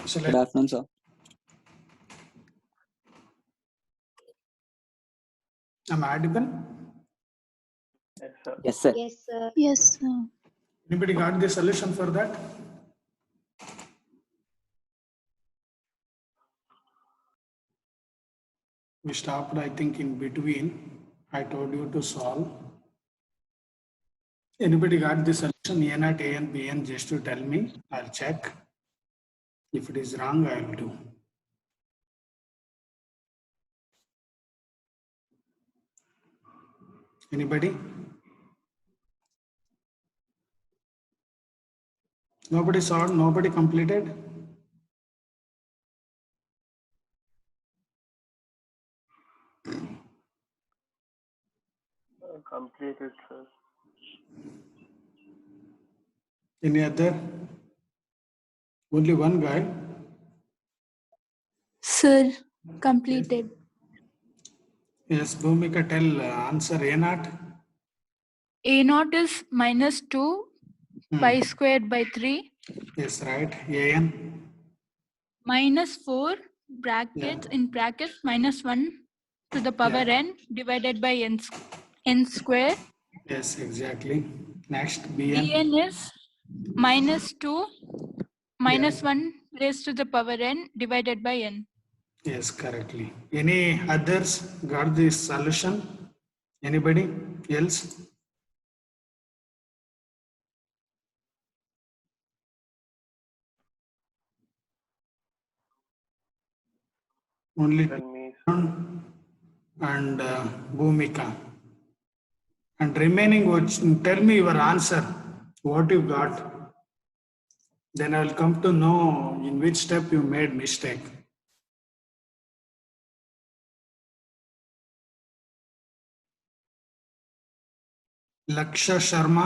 Good afternoon, sir. Am I audible? Yes, sir. Yes, sir. Yes, sir. Yes, sir. Anybody got the solution for that? We stopped, I think, in between. I told you to solve. Anybody got the solution? A not A and B and just to tell me. I'll check. If it is wrong, I will do. Anybody? Nobody solved, nobody completed? Completed, sir. Any other? Only one guy? Sir, completed. Yes, Bhumika, tell answer A not. A naught is minus 2 pi squared by 3 Yes, right. AN. minus 4 brackets in brackets minus 1 to the power Yeah. n divided by n square. Yes, exactly. Next, BN. Bn is minus 2 minus 1 raised to the power n divided by n. Yes, correctly. Any others got this solution? Anybody else? Only Then me. and Bhumika. And remaining, tell me your answer. What you got? Then I will come to know in which step you made mistake. Laksha Sharma.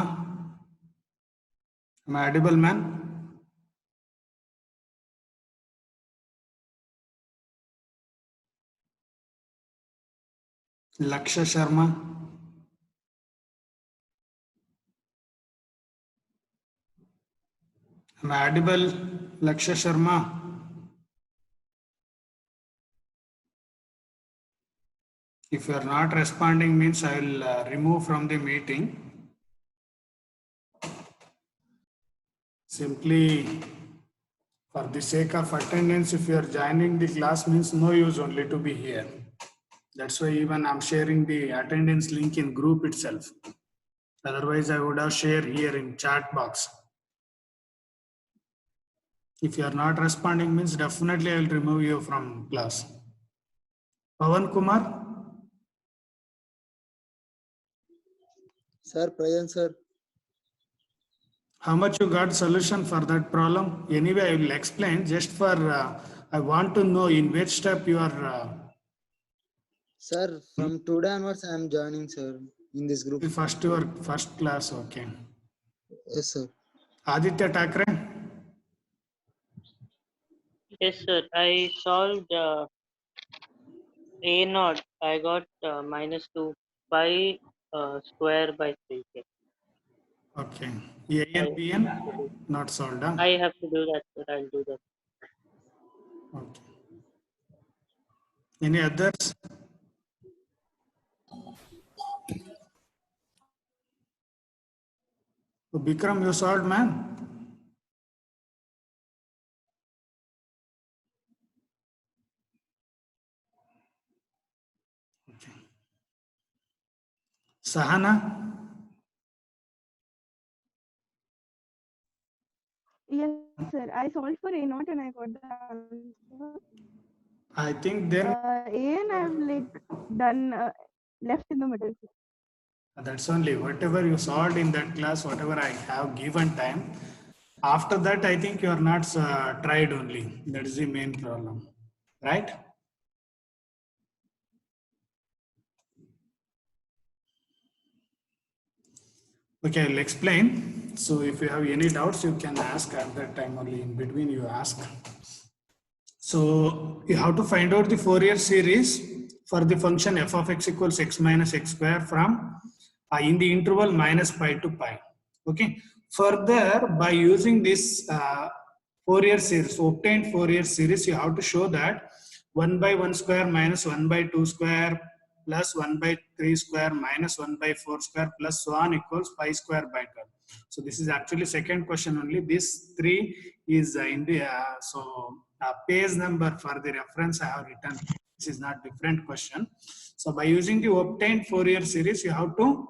Am I audible, man? Laksha Sharma. Am I audible, Laksha Sharma? If you are not responding, means I will remove from the meeting. Simply for the sake of attendance, if you are joining the class, means no use only to be here. That's why even I'm sharing the attendance link in group itself. Otherwise, I would have shared here in chat box. If you are not responding, means definitely I will remove you from class. Pawan Kumar? Sir, present, sir. How much you got solution for that problem? Anyway, I will explain just for, I want to know in which step you are. Sir, from today onwards, I am joining, sir, in this group. Your first class, okay. Yes, sir. Aditya Takre? Yes, sir. I solved A naught. I got minus 2 pi square by 3. Okay. A and B and not solved, huh? I have to do that, sir. I'll do that. Okay. Any others? So Bikram, you solved, man? Okay. Sahana? Yes, sir. I solved for A naught and I got the answer. I think then A and I've like done left in the middle. that's only whatever you solved in that class, whatever I have given time. After that, I think you are not tried only. That is the main problem, right? Okay, I'll explain. So if you have any doubts, you can ask at that time only. In between, you ask. So you have to find out the Fourier series for the function f of x equals x minus x square from in the interval minus pi to pi. Okay. Further, by using this Fourier series, obtained Fourier series, you have to show that 1 by 1 square minus 1 by 2 square plus 1 by 3 square minus 1 by 4 square plus so on equals pi square by 12. So this is actually second question only. This 3 is page number for the reference I have written. This is not different question. So by using the obtained Fourier series, you have to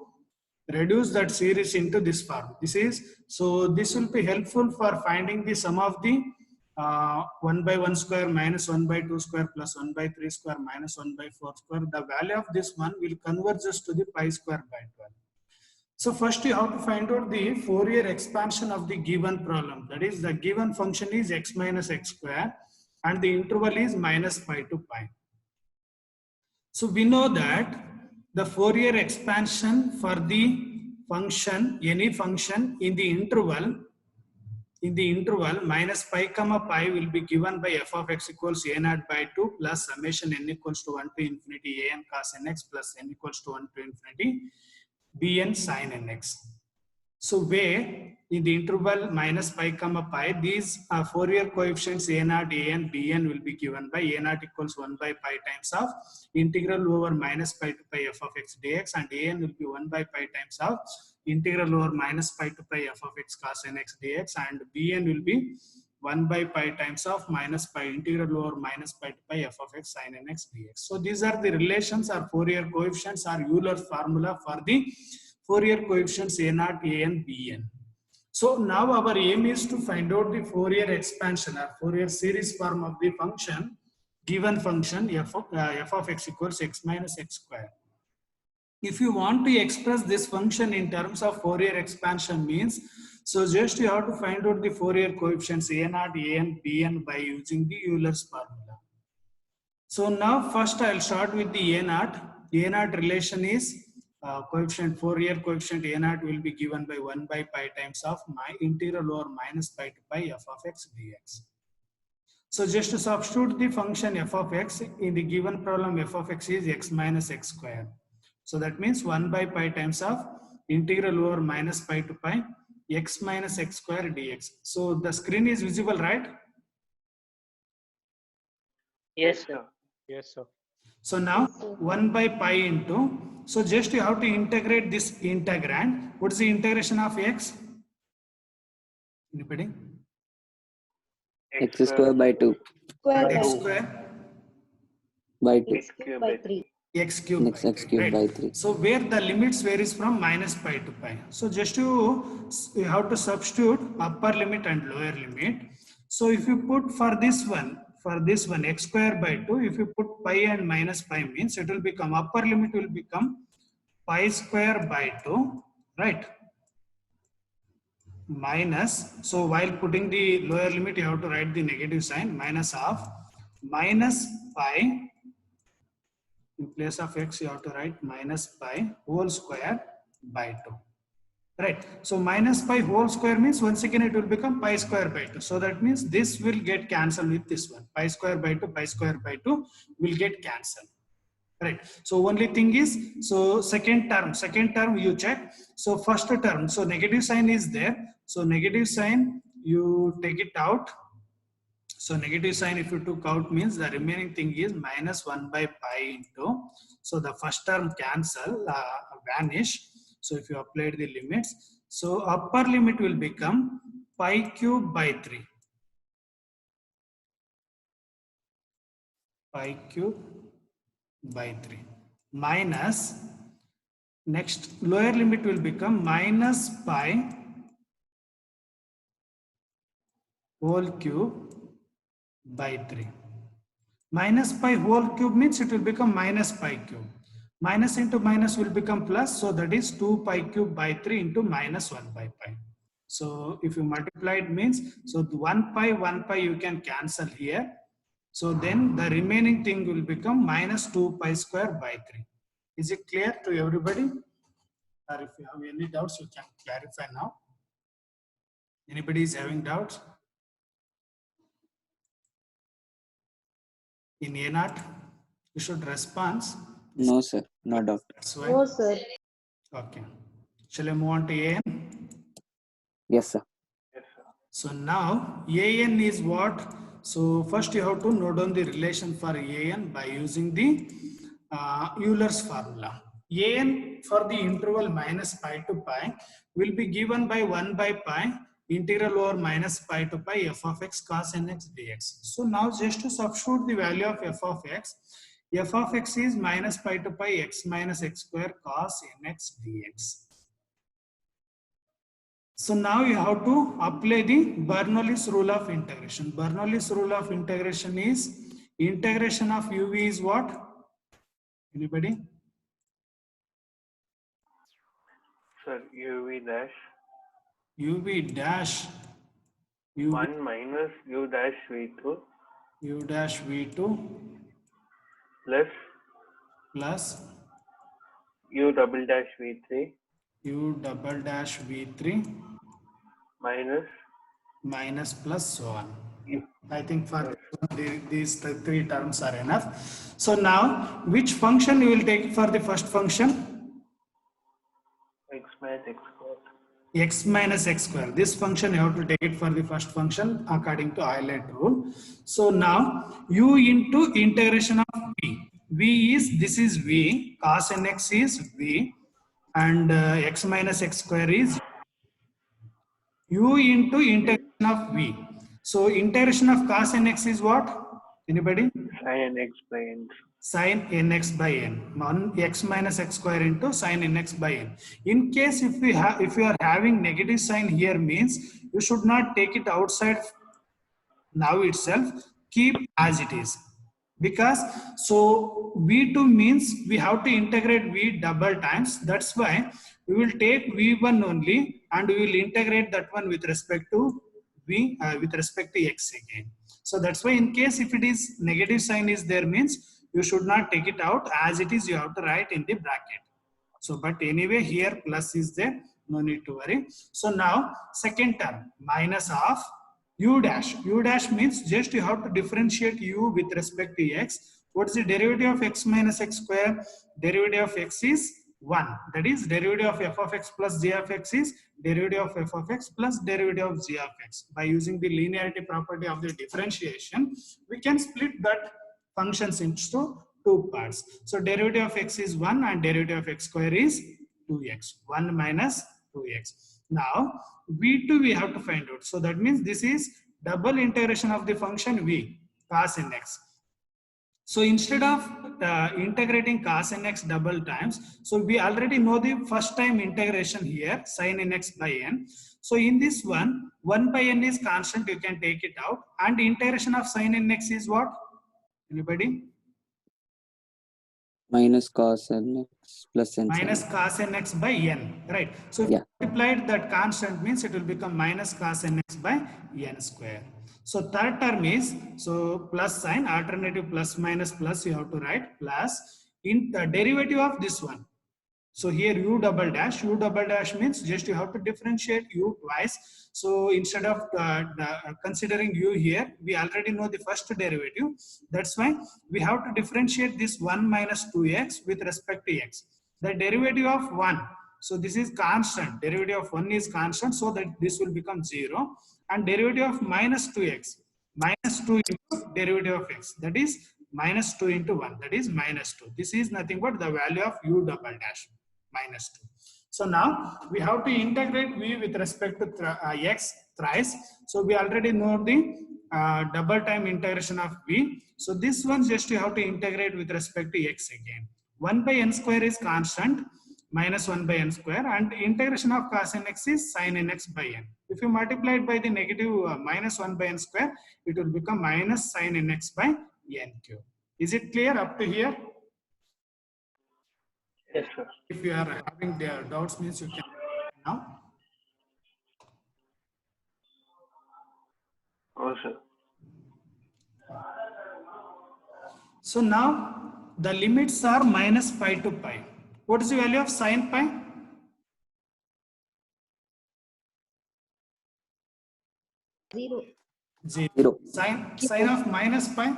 reduce that series into this form. This will be helpful for finding the sum of the 1 by 1 square minus 1 by 2 square plus 1 by 3 square minus 1 by 4 square. The value of this one will converge us to the pi square by 12. So first you have to find out the Fourier expansion of the given problem. That is, the given function is x minus x square and the interval is minus pi to pi. So we know that the Fourier expansion for the function, any function in the interval minus pi comma pi will be given by f of x equals a naught by 2 plus summation n equals to 1 to infinity a n cos nx plus n equals to 1 to infinity bn sin nx. So where in the interval minus pi comma pi, these Fourier coefficients a naught, a n, bn will be given by a naught equals 1 by pi times of integral over minus pi to pi f of x dx, and a n will be 1 by pi times of integral over minus pi to pi f of x cos nx dx, and bn will be 1 by pi times of minus pi integral over minus pi to pi f of x sin nx dx. So these are the relations or Fourier coefficients or Euler's formula for the Fourier coefficients a naught, a n, bn. So now our aim is to find out the Fourier expansion or Fourier series form of the function, given function f of x equals x minus x square. If you want to express this function in terms of Fourier expansion means, so just you have to find out the Fourier coefficients a naught, a n, bn by using the Euler's formula. So now first I'll start with the a naught. A naught relation is Fourier coefficient a naught will be given by 1 by pi times of my integral over minus pi to pi f of x dx. So just to substitute the function f of x in the given problem, f of x is x minus x square. So that means 1 by pi times of integral over minus pi to pi x minus x square dx. So the screen is visible, right? Yes, sir. Yes, sir. So now 1 by pi into, so just you have to integrate this integrand. What is the integration of x? Anybody? X square by 2 X square by 2 X cube by 3. x cube x by x 3, cube right? by 3. So where the limits varies from minus pi to pi. So just you have to substitute upper limit and lower limit. So if you put for this one x square by 2, if you put pi and minus pi means it will become, upper limit will become pi square by 2, right? Minus, so while putting the lower limit you have to write the negative sign, minus of minus pi. In place of x, you have to write minus pi whole square by 2. Right. So minus pi whole square means once again it will become pi square by 2. So that means this will get cancelled with this one. Pi square by 2 will get cancelled. Right. So only thing is, so second term you check. So first term, so negative sign is there. So negative sign, you take it out. So negative sign if you took out means the remaining thing is minus 1 by pi into, so the first term cancel, vanish. So if you applied the limits, so upper limit will become pi cube by 3. Pi cube by 3 minus, next lower limit will become minus pi whole cube by 3. Minus pi whole cube means it will become minus pi cube. Minus into minus will become plus, so that is 2 pi cube by 3 into minus 1 by pi. So if you multiply it means, so 1 pi you can cancel here. So then the remaining thing will become minus 2 pi square by 3. Is it clear to everybody? Or if you have any doubts, you can clarify now. Anybody is having doubts? In A naught, you should respond. No, sir. No doubt. That's why. No, sir. Okay. Shall I move on to AN? Yes, sir. Yes, sir. So now an is what? So first you have to note down the relation for an by using the Euler's formula. An for the interval minus pi to pi will be given by 1 by pi integral over minus pi to pi f of x cos nx dx. So now just to substitute the value of f of x is minus pi to pi x minus x square cos nx dx. So now you have to apply the Bernoulli's rule of integration. Bernoulli's rule of integration is integration of uv is what? Anybody? Sir, uv dash uv dash u 1 minus u dash v2 u dash v2 plus u double dash v3 u double dash v3 minus plus so on. I think for these three terms are enough. So now which function you will take for the first function? x minus x square. X minus x square. This function you have to take it for the first function according to Euler rule. So now u into integration of v. V is, this is v, cos nx is v, and x minus x square is u into integration of v. So integration of cos nx is what? Anybody? Sin nx by n. Sin nx by n. X minus x square into sin nx by n. In case if you are having negative sign here, means you should not take it outside now itself. Keep as it is. Because so v2 means we have to integrate v double times. That's why we will take v1 only and we will integrate that one with respect to v with respect to x again. So that's why in case if it is negative sign is there, means you should not take it out as it is. You have to write in the bracket. So but anyway here plus is there, no need to worry. So now second term minus of u dash. U dash means just you have to differentiate u with respect to x. What is the derivative of x minus x square? Derivative of x is 1. That is derivative of f of x plus g of x is derivative of f of x plus derivative of g of x. By using the linearity property of the differentiation, we can split that functions into two parts. So derivative of x is 1 and derivative of x square is 2x. 1 minus 2x. Now v2 we have to find out. So that means this is double integration of the function v cos nx. So instead of integrating cos nx double times, so we already know the first time integration here sin nx by n. So in this one 1 by n is constant, you can take it out, and integration of sin nx is what? Anybody? Minus cos nx plus n. Minus cos nx by n, right? So if you multiplied that constant, means it will become minus cos nx by n square. So third term is, so plus sign, alternative plus minus plus you have to write, plus in the derivative of this one. So here u double dash means just you have to differentiate u twice. So instead of considering u here, we already know the first derivative. That's why we have to differentiate this 1 minus 2x with respect to x. The derivative of 1. So this is constant. Derivative of 1 is constant, so that this will become 0. And derivative of minus 2x. Minus 2 into derivative of x. That is minus 2 into 1. That is minus 2. This is nothing but the value of u double dash. Minus 2. So now we have to integrate v with respect to x thrice. So we already know the double time integration of v. So this one just you have to integrate with respect to x again. 1 by n square is constant, minus 1 by n square, and integration of cos nx is sin nx by n. If you multiply it by the negative minus 1 by n square, it will become minus sin nx by n cube. Is it clear up to here? Yes, sir. If you are having doubts, means you can now. Oh, sir. So now the limits are minus pi to pi. What is the value of sin pi? Zero. Sin of minus pi?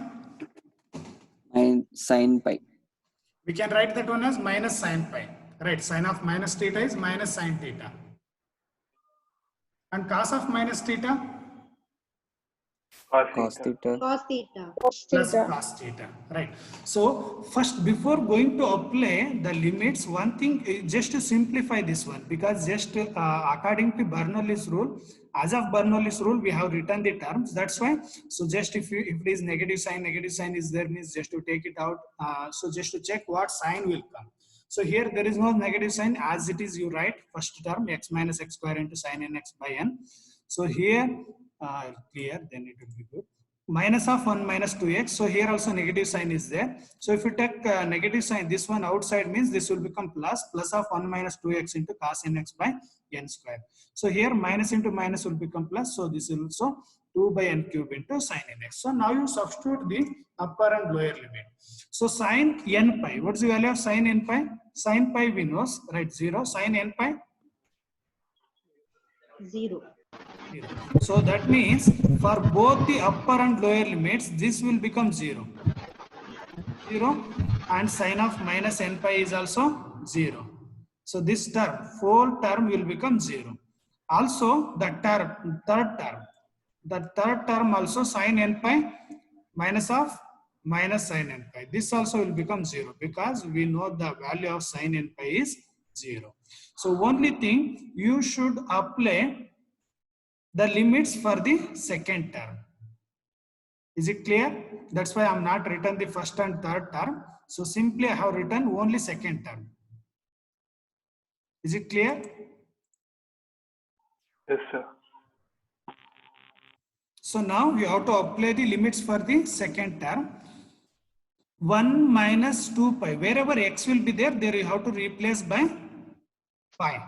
Sin pi. We can write that one as minus sin pi. Right, sin of minus theta is minus sin theta. And cos of minus theta? cos theta. Cos theta. plus cos theta, right? So first, before going to apply the limits, one thing, just to simplify this one, because just according to Bernoulli's rule, as of Bernoulli's rule, we have written the terms. That's why. So just if it is negative sign is there, means just to take it out. So just to check what sign will come. So here there is no negative sign, as it is you write first term x minus x square into sin nx by n. So here clear, then it will be good. Minus of 1 minus 2x. So here also negative sign is there. So if you take negative sign, this one outside, means this will become plus of 1 minus 2x into cos nx by n square. So here minus into minus will become plus. So this is also 2 by n cube into sin nx. So now you substitute the upper and lower limit. So sin n pi, what's the value of sin n pi? Sin pi we know, right? 0. Sin n pi? 0. So that means for both the upper and lower limits, this will become 0. 0, and sin of minus n pi is also 0. So this term, whole term will become 0. Also the third term also sin n pi minus of minus sin n pi. This also will become 0, because we know the value of sin n pi is 0. So only thing, you should apply the limits for the second term. Is it clear? That's why I'm not written the first and third term. So simply I have written only second term. Is it clear? Yes, sir. So now you have to apply the limits for the second term. 1 minus 2 pi. Wherever x will be there, you have to replace by pi.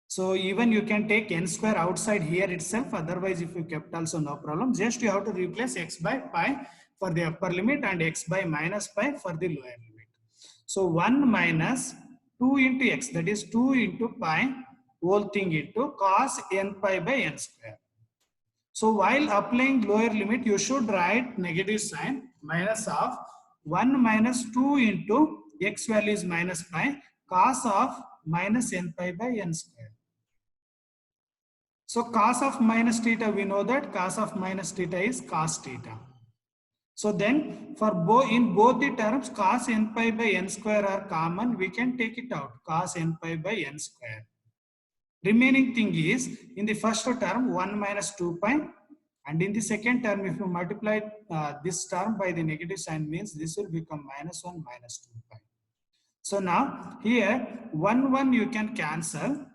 So even you can take n square outside here itself. Otherwise, if you kept also no problem. Just you have to replace x by pi for the upper limit and x by minus pi for the lower limit. So 1 minus 2 into x, that is 2 into pi, whole thing into cos n pi by n square. So while applying lower limit, you should write negative sign minus of 1 minus 2 into x value is minus pi, cos of minus n pi by n square. So cos of minus theta, we know that cos of minus theta is cos theta. So then for in both the terms, cos n pi by n square are common, we can take it out, cos n pi by n square. Remaining thing is, in the first term 1 minus 2 pi, and in the second term, if you multiply this term by the negative sign, means this will become minus 1 minus 2 pi. So now here 1 you can cancel.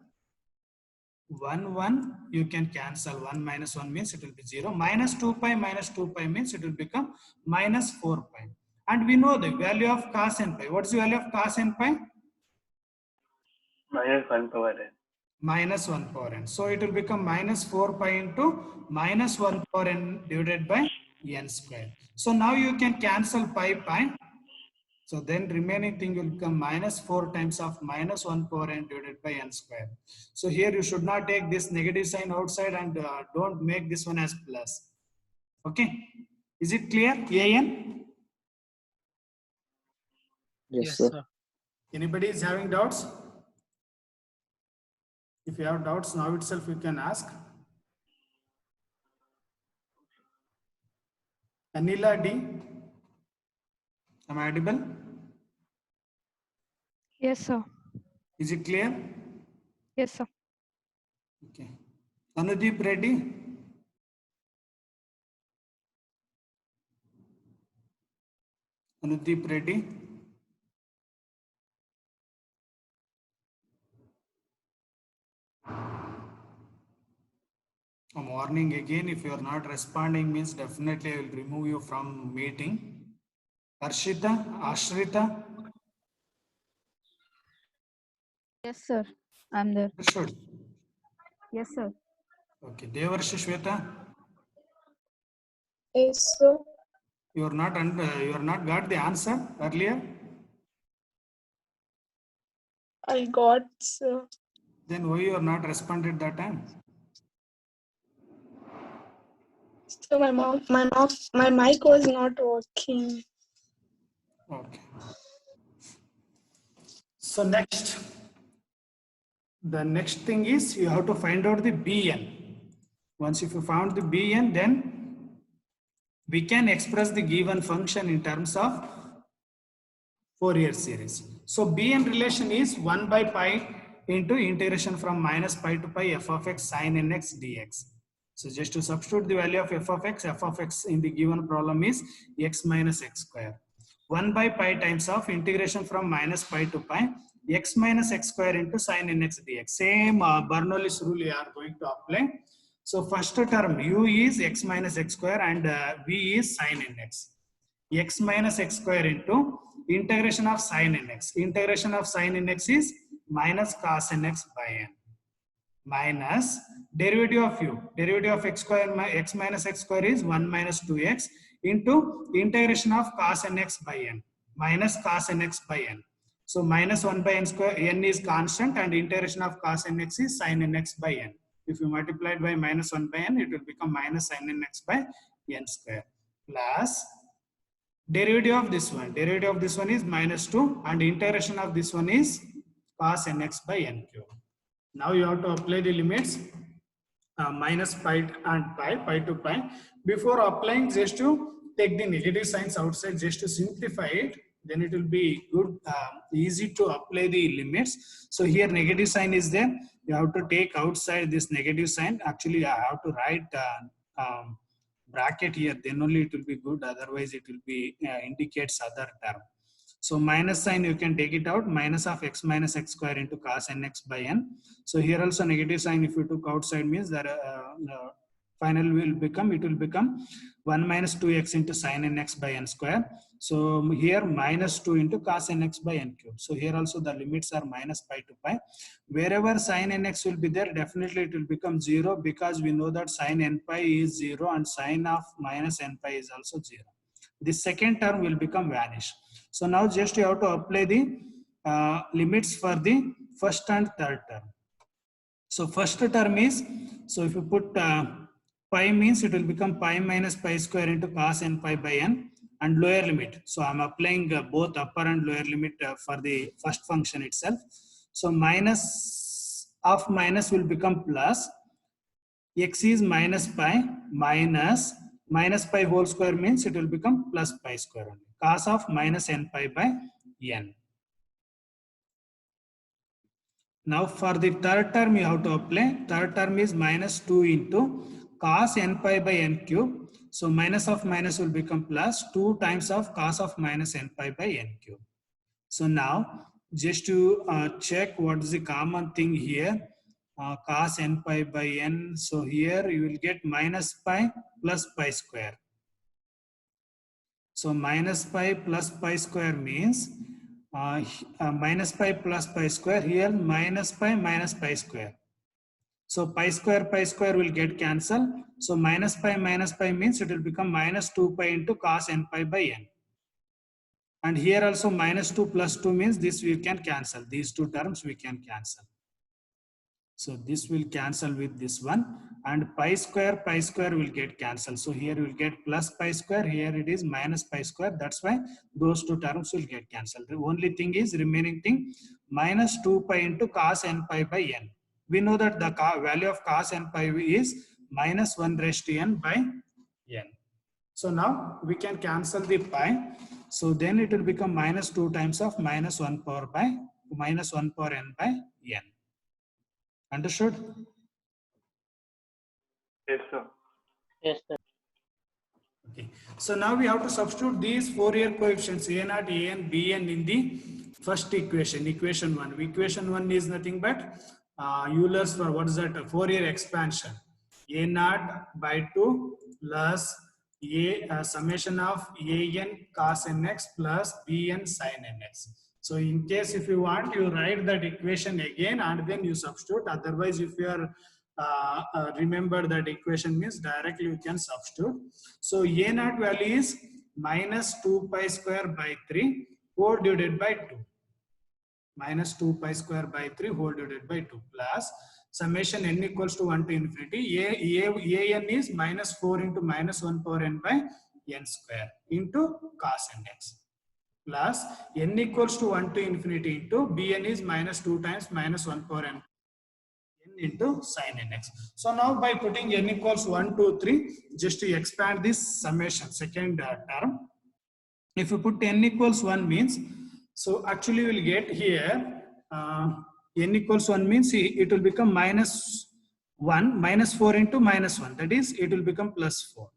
1 you can cancel. 1 minus 1 means it will be 0. Minus 2 pi means it will become minus 4 pi. And we know the value of cos n pi. What is the value of cos n pi? Minus 1 power n. Minus 1 power n. So it will become minus 4 pi into minus 1 power n divided by n square. So now you can cancel pi. So then remaining thing will become minus 4 times of minus 1 power n divided by n square. So here you should not take this negative sign outside and don't make this one as plus. Okay. Is it clear? AN? Yes, sir. Anybody is having doubts? If you have doubts now itself, you can ask. Anila D. Am I audible? Yes, sir. Is it clear? Yes, sir. Okay. Anudeep Reddy. Anudeep Reddy. A warning again, if you are not responding, means definitely I will remove you from meeting. Arshita, Ashrita. Yes, sir. I'm there. Sure. Yes, sir. Okay. Devarshi Shweta. Yes, sir. You are not got the answer earlier. I got, sir. Then why you are not responded that time? So my mic was not working. Okay. So next, the next thing is you have to find out the BN. Once if you found the BN, then we can express the given function in terms of Fourier series. So Bn relation is 1 by pi into integration from minus pi to pi f of x sin nx dx. So just to substitute the value of f of x in the given problem is x minus x square. 1 by pi times of integration from minus pi to pi x minus x square into sin nx dx. Same Bernoulli's rule we are going to apply. So first term u is x minus x square and v is sin nx. X minus x square into integration of sin nx. Integration of sin nx is minus cos nx by n minus derivative of u. Derivative of x square x minus x square is 1 minus 2x into integration of cos nx by n minus cos nx by n. So minus 1 by n square, n is constant and integration of cos nx is sin nx by n. If you multiply it by minus 1 by n, it will become minus sin nx by n square plus derivative of this one. Derivative of this one is minus 2 and integration of this one is cos nx by n cube. Now you have to apply the limits minus pi and pi to pi. Before applying, just to take the negative signs outside, just to simplify it, then it will be good, easy to apply the limits. So here negative sign is there. You have to take outside this negative sign. Actually, I have to write bracket here, then only it will be good. Otherwise, it will be indicates other term. So minus sign you can take it out. Minus of x minus x square into cos nx by n. So here also negative sign if you took outside means that final will become, it will become 1 minus 2x into sin nx by n square. So here minus 2 into cos nx by n cube. So here also the limits are minus pi to pi. Wherever sin nx will be there, definitely it will become 0 because we know that sin n pi is 0 and sin of minus n pi is also 0. The second term will become vanish. So now just you have to apply the limits for the first and third term. So first term is, so if you put pi means it will become pi minus pi square into cos n pi by n and lower limit. So I'm applying both upper and lower limit for the first function itself. So minus of minus will become plus, x is minus pi minus pi whole square means it will become plus pi square only. Cos of minus n pi by n. Now for the third term you have to apply. Third term is minus 2 into cos n pi by n cube. So minus of minus will become plus 2 times of cos of minus n pi by n cube. So now just to check what is the common thing here. Cos n pi by n. So here you will get minus pi plus pi square. So minus pi plus pi square means minus pi plus pi square, here minus pi square. So pi square will get cancelled. So minus pi means it will become minus 2 pi into cos n pi by n. And here also minus 2 plus 2 means this we can cancel. These two terms we can cancel. So this will cancel with this one and pi square will get cancelled. So here you will get plus pi square, here it is minus pi square. That's why those two terms will get cancelled. The only thing is remaining thing minus 2 pi into cos n pi by n. We know that the value of cos n pi is minus 1 raised to n by n. So now we can cancel the pi. So then it will become minus 2 times of minus 1 power n by n. Understood? Yes, sir. Yes, sir. Okay. So now we have to substitute these Fourier coefficients a0, an, bn in the first equation, equation 1. Equation 1 is nothing but Euler's for what is that? Fourier expansion. a0 by 2 plus summation of an cos nx plus bn sin nx. So in case if you want, you write that equation again and then you substitute. Otherwise, if you are remember that equation means directly you can substitute. So a0 value is minus 2 pi square by 3 whole divided by 2. Minus 2 pi square by 3 whole divided by 2 plus summation n equals to 1 to infinity. an is minus 4 into minus 1 power n by n square into cos nx. Plus n equals to 1 to infinity into bn is minus 2 times minus 1 power n. n into sin nx. So now by putting n equals 1, 2, 3, just to expand this summation, second term, if you put n equals 1 means, so actually we'll get here n equals 1 means it will become minus 1, minus 4 into minus 1, that is it will become plus 4.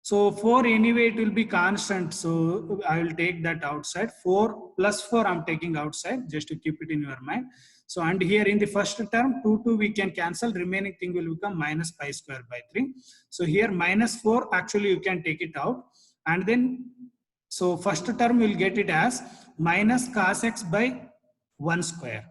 So 4 anyway it will be constant, so I will take that outside. 4 plus 4 I'm taking outside just to keep it in your mind. So and here in the first term 2 we can cancel, remaining thing will become minus pi square by 3. So here minus 4 actually you can take it out, and then so first term will get it as minus cos x by 1 square.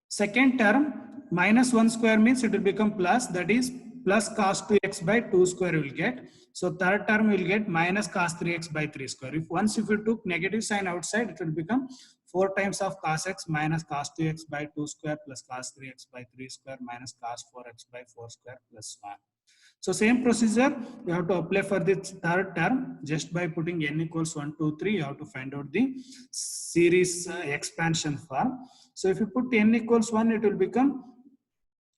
Second term minus 1 square means it will become plus, that is plus cos 2x by 2 square will get. So third term will get minus cos 3x by 3 square. If you took negative sign outside, it will become 4 times of cos x minus cos 2x by 2 square plus cos 3x by 3 square minus cos 4x by 4 square plus 1. So same procedure you have to apply for this third term. Just by putting n equals 1, 2, 3, you have to find out the series expansion form. So if you put n equals 1, it will become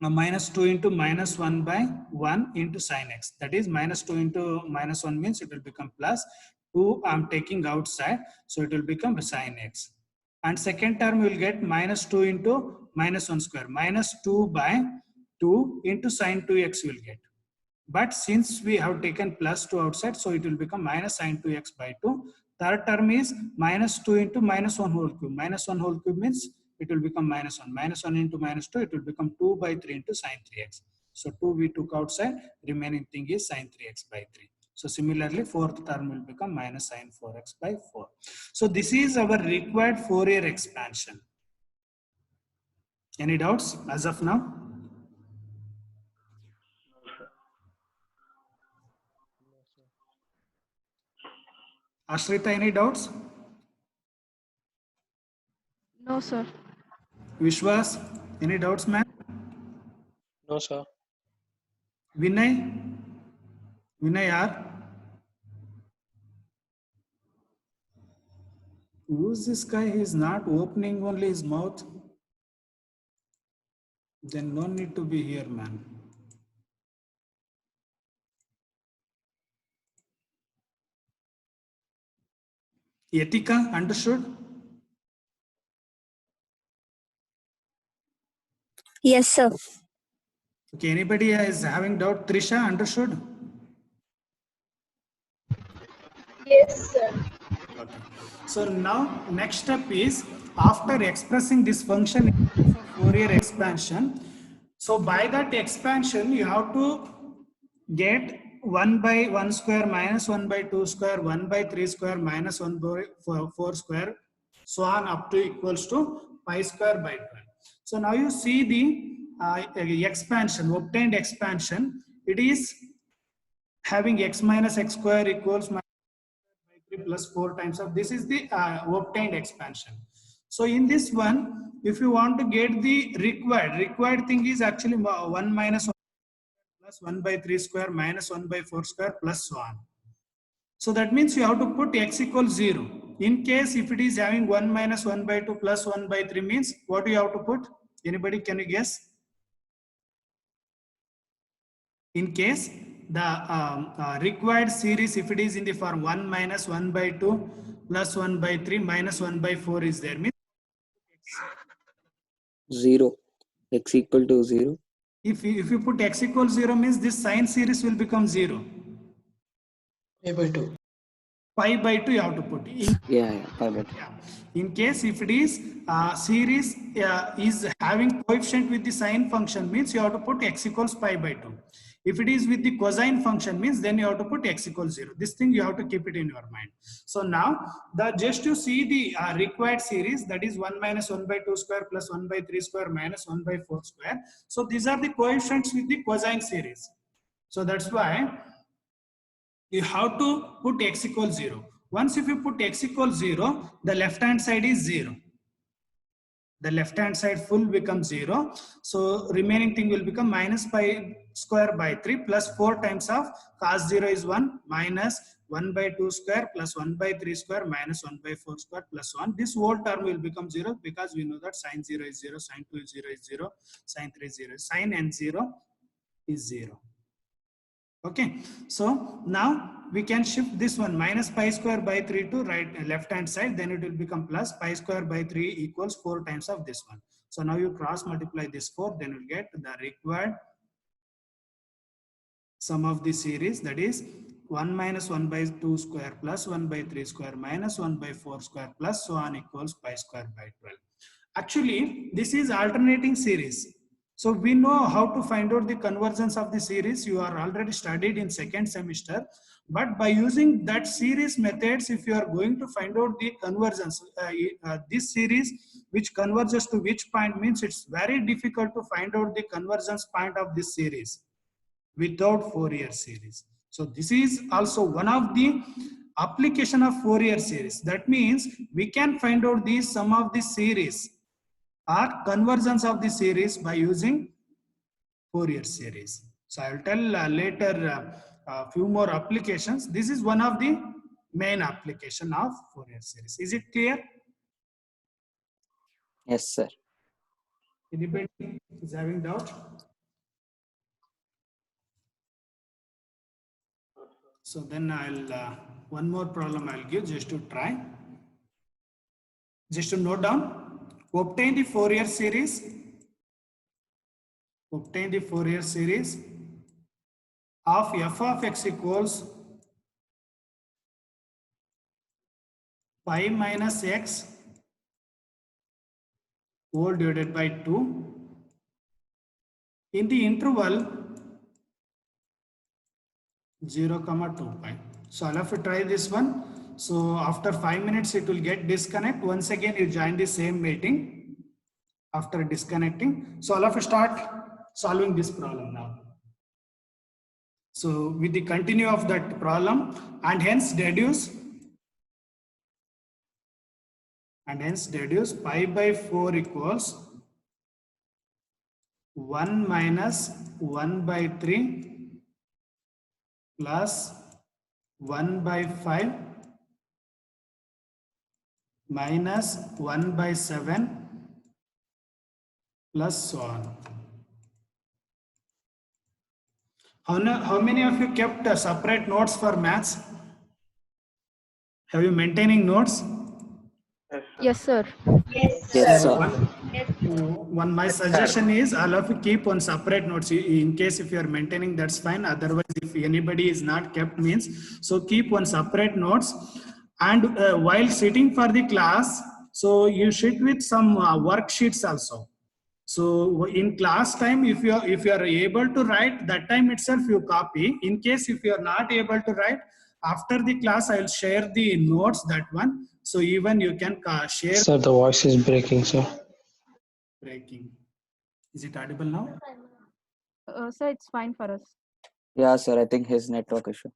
minus 2 into minus 1 by 1 into sin x. That is minus 2 into minus 1 means it will become plus 2 I'm taking outside, so it will become sin x. And second term will get minus 2 into minus 1 square, minus 2 by 2 into sin 2x will get. But since we have taken plus 2 outside, so it will become minus sin 2x by 2. Third term is minus 2 into minus 1 whole cube. Minus 1 whole cube means it will become minus 1. Minus 1 into minus 2, it will become 2 by 3 into sin 3x. So 2 we took outside, remaining thing is sin 3x by 3. So similarly, fourth term will become minus sin 4x by 4. So this is our required Fourier expansion. Any doubts as of now? Ashrita, any doubts? No, sir. Vishwas, any doubts, man? No, sir. Vinay? Vinay, yaar? Who's this guy? He's not opening only his mouth. Then no need to be here, man. Etika, understood? Yes, sir. Okay, anybody is having doubt? Trisha, understood? Yes, sir. Okay. So now next step is, after expressing this function in Fourier expansion, so by that expansion you have to get 1 by 1 square minus 1 by 2 square, 1 by 3 square minus 1 by 4 square, so on up to equals to pi square by 12. So now you see the expansion, obtained expansion, it is having x minus x square equals minus by 3 plus 4 times of, this is the obtained expansion. So in this one, if you want to get the required thing is actually 1 minus 1 plus 1 by 3 square minus 1 by 4 square plus so on. So that means you have to put x equals 0. In case if it is having 1 minus 1 by 2 plus 1 by 3 means, what do you have to put? Anybody, can you guess? In case the required series, if it is in the form 1 minus 1 by 2 plus 1 by 3 minus 1 by 4 is there, means 0. X equal to 0. if you put x equals 0 means this sine series will become 0. Pi by 2. Pi by 2 you have to put. Yeah, pi by 2. Yeah. In case if it is series is having coefficient with the sine function means you have to put x equals pi by 2. If it is with the cosine function means then you have to put x equals 0. This thing you have to keep it in your mind. So now just to see the required series, that is 1 minus 1 by 2 square plus 1 by 3 square minus 1 by 4 square. So these are the coefficients with the cosine series. So that's why you have to put x equals 0. Once if you put x equals 0, the left hand side is 0. The left hand side full becomes 0. So remaining thing will become minus pi square by 3 plus 4 times of cos 0 is 1 minus 1 by 2 square plus 1 by 3 square minus 1 by 4 square plus 1. This whole term will become 0 because we know that sine 0 is 0, sine 2 is 0 is 0, sine 3 is 0, sine n 0 is 0. Okay, so now we can shift this one minus pi square by 3 to left hand side, then it will become plus pi square by 3 equals 4 times of this one. So now you cross multiply this 4, then you'll get the required sum of the series, that is 1 minus 1 by 2 square plus 1 by 3 square minus 1 by 4 square plus so on equals pi square by 12. Actually, this is alternating series. So we know how to find out the convergence of the series. You are already studied in second semester. But by using that series methods, if you are going to find out the convergence, this series which converges to which point means it's very difficult to find out the convergence point of this series without Fourier series. So this is also one of the application of Fourier series. That means we can find out the sum of the series or convergence of the series by using Fourier series. So I will tell later a few more applications. This is one of the main application of Fourier series. Is it clear? Yes, sir. Anybody is having doubt? So then I'll one more problem I'll give just to try. Just to note down. Obtain the Fourier series. Obtain the Fourier series of f of x equals pi minus x whole divided by 2 in the interval 0, 2 pi. So I'll have to try this one. So after 5 minutes it will get disconnect. Once again you join the same meeting after disconnecting. So I'll have to start solving this problem now. So with the continue of that problem and hence deduce pi by 4 equals 1 minus 1 by 3 plus 1 by 5 minus 1 by 7 plus so on. How many of you kept separate notes for maths? Have you maintaining notes? Yes, sir. Yes, Yes, sir. sir. My suggestion is I'll have to keep on separate notes in case if you are maintaining, that's fine. Otherwise, if anybody is not kept means, so keep on separate notes. And while sitting for the class, so you sit with some worksheets also. So in class time, if you are able to write, that time itself you copy. In case if you are not able to write, after the class I will share the notes, that one. So even you can share. Sir, the voice is breaking, sir. Breaking. Is it audible now? Sir, it's fine for us. Yeah, sir. I think his network issue.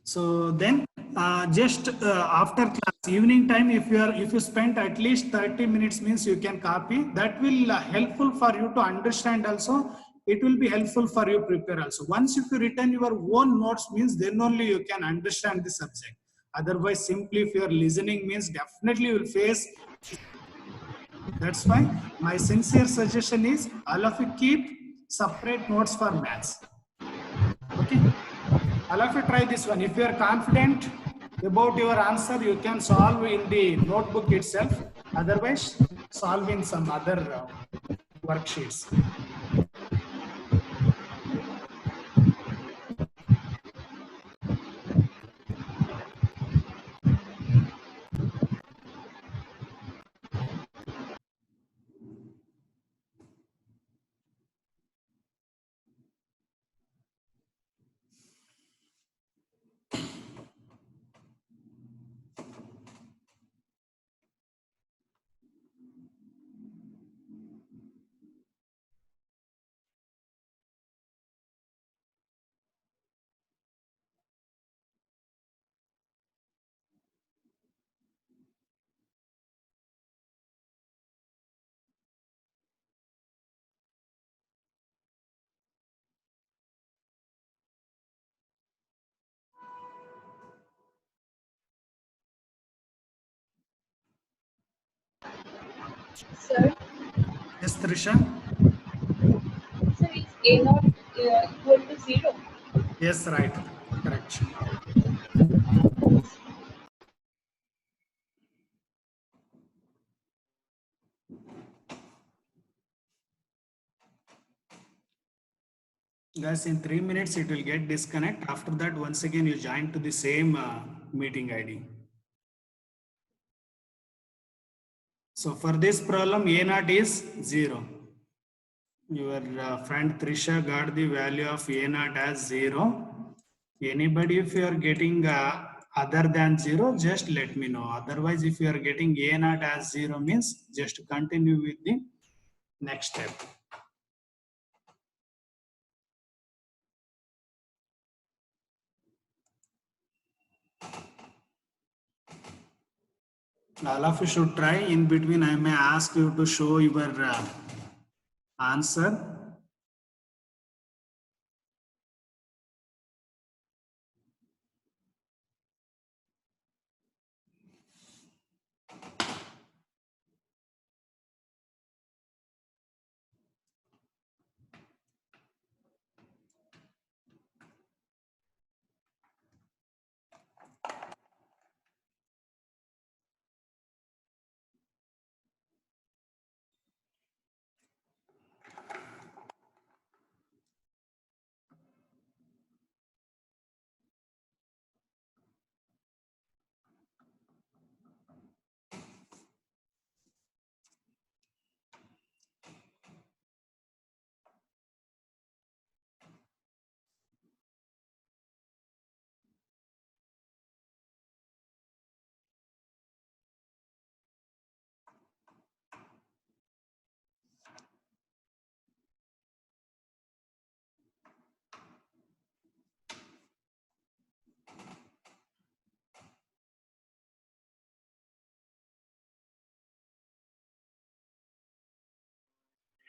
So then just after class evening time, if you spend at least 30 minutes means you can copy. That will helpful for you to understand also. It will be helpful for you prepare also. Once if you return your own notes means then only you can understand the subject. Otherwise simply if you are listening means definitely you will face. That's why my sincere suggestion is all of you keep separate notes for maths. Okay. I'll have to try this one. If you are confident about your answer, you can solve in the notebook itself. Otherwise, solve in some other worksheets. Sir, Yes, Trisha? sir, is A not equal to 0? Yes, right. Correct. Guys, in 3 minutes it will get disconnect. After that, once again you join to the same meeting ID. So for this problem, A naught is 0. Your friend Trisha got the value of A naught as 0. Anybody, if you are getting other than 0, just let me know. Otherwise, if you are getting A naught as 0 means just continue with the next step. All of you should try. In between, I may ask you to show your answer.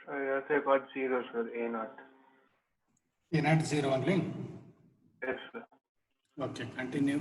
Yes, I got 0, sir. A naught. A naught 0 only. Yes, sir. Okay, continue.